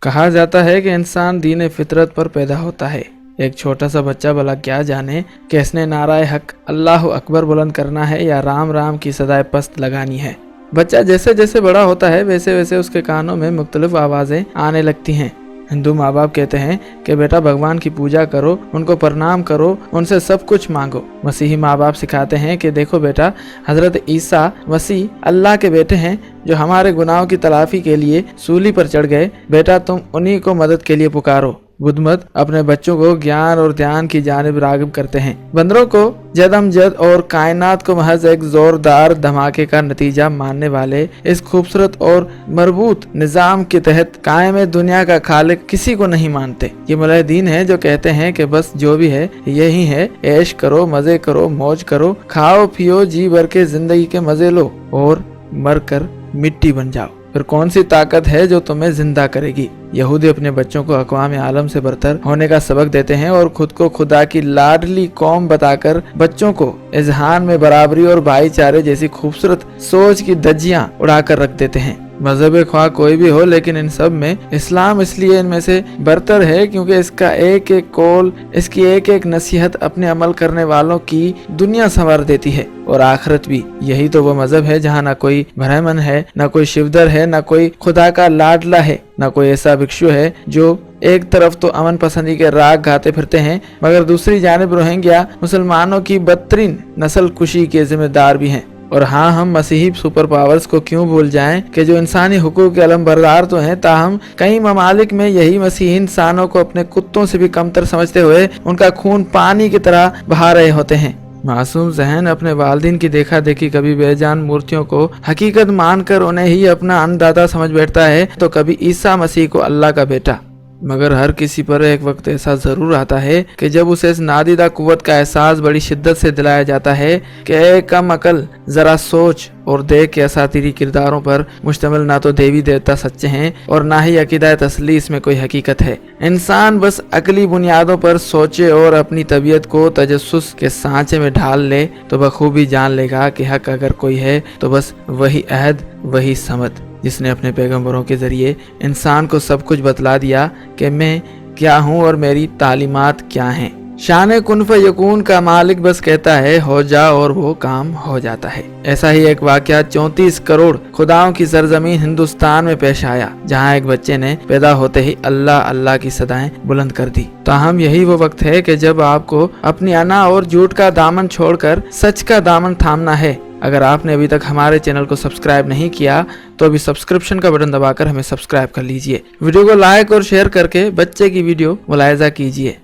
कहा जाता है कि इंसान दीन फितरत पर पैदा होता है। एक छोटा सा बच्चा भला क्या जाने कि इसने नाराए हक अल्लाह अकबर बुलंद करना है या राम राम की सदाए पस्त लगानी है। बच्चा जैसे जैसे बड़ा होता है वैसे वैसे उसके कानों में मुख्तलिफ आवाज़ें आने लगती हैं। हिंदू माँ बाप कहते हैं कि बेटा भगवान की पूजा करो, उनको प्रणाम करो, उनसे सब कुछ मांगो। मसीही माँ बाप सिखाते हैं कि देखो बेटा, हजरत ईसा मसीह अल्लाह के बेटे हैं जो हमारे गुनाहों की तलाफी के लिए सूली पर चढ़ गए। बेटा तुम उन्हीं को मदद के लिए पुकारो। बुद्ध मत अपने बच्चों को ज्ञान और ध्यान की जानिब राग़िब करते हैं। बंदरों को जदमजद और कायनात को महज एक जोरदार धमाके का नतीजा मानने वाले इस खूबसूरत और मरबूत निज़ाम के तहत कायम दुनिया का खालिक किसी को नहीं मानते। ये मुलाहिदीन है जो कहते हैं कि बस जो भी है यही है, ऐश करो, मजे करो, मौज करो, खाओ पियो, जी भर के जिंदगी के मजे लो और मर कर मिट्टी बन जाओ। फिर कौन सी ताकत है जो तुम्हें जिंदा करेगी। यहूदी अपने बच्चों को अक़वाम आलम से बरतर होने का सबक देते हैं और खुद को खुदा की लाडली कौम बताकर बच्चों को इज़हान में बराबरी और भाईचारे जैसी खूबसूरत सोच की धज्जियां उड़ाकर रख देते हैं। मजहब ख्वाह कोई भी हो, लेकिन इन सब में इस्लाम इसलिए इनमें से बरतर है क्योंकि इसका एक एक कौल, इसकी एक एक नसीहत अपने अमल करने वालों की दुनिया संवार देती है और आखिरत भी। यही तो वो मजहब है जहाँ ना कोई ब्राह्मण है, ना कोई शिवदर है, ना कोई खुदा का लाडला है, ना कोई ऐसा भिक्षु है जो एक तरफ तो अमन पसंदी के राग गाते फिरते हैं मगर दूसरी जानिब रोहिंग्या मुसलमानों की बदतरीन नस्ल कुशी के जिम्मेदार भी हैं। और हाँ, हम मसीही सुपर पावर्स को क्यों भूल जाएं कि जो इंसानी हुकूक के अलमबरदार तो हैं, ताहम कई ममालिक में यही मसीही इंसानों को अपने कुत्तों से भी कमतर समझते हुए उनका खून पानी की तरह बहा रहे होते हैं। मासूम जहन अपने वालिदैन की देखा देखी कभी बेजान मूर्तियों को हकीकत मानकर उन्हें ही अपना अन्नदाता समझ बैठता है, तो कभी ईसा मसीह को अल्लाह का बेटा। मगर हर किसी पर एक वक्त ऐसा जरूर आता है कि जब उसे इस नादीदा कुव्वत का एहसास बड़ी शिद्दत से दिलाया जाता है कि ए कम अकल, जरा सोच और देख के असातीरी किरदारों पर मुश्तमिल ना तो देवी देवता सच्चे हैं और ना ही अकीदा तसलीस में कोई हकीकत है। इंसान बस अकली बुनियादों पर सोचे और अपनी तबीयत को तजस्सुस के सांचे में ढाल ले तो बखूबी जान लेगा कि हक अगर कोई है तो बस वही अहद, वही समद, जिसने अपने पैगंबरों के जरिए इंसान को सब कुछ बतला दिया कि मैं क्या हूँ और मेरी तालीमात क्या हैं। शान कुन फयकून का मालिक बस कहता है हो जा और वो काम हो जाता है। ऐसा ही एक वाकया 34 करोड़ खुदाओं की सरजमीन हिंदुस्तान में पेश आया, जहाँ एक बच्चे ने पैदा होते ही अल्लाह अल्लाह की सदाएं बुलंद कर दी। ताहम यही वो वक्त है कि जब आपको अपनी अना और झूठ का दामन छोड़कर सच का दामन थामना है। अगर आपने अभी तक हमारे चैनल को सब्सक्राइब नहीं किया तो अभी सब्सक्रिप्शन का बटन दबाकर हमें सब्सक्राइब कर लीजिए। वीडियो को लाइक और शेयर करके बच्चे की वीडियो मुलाहिजा कीजिए।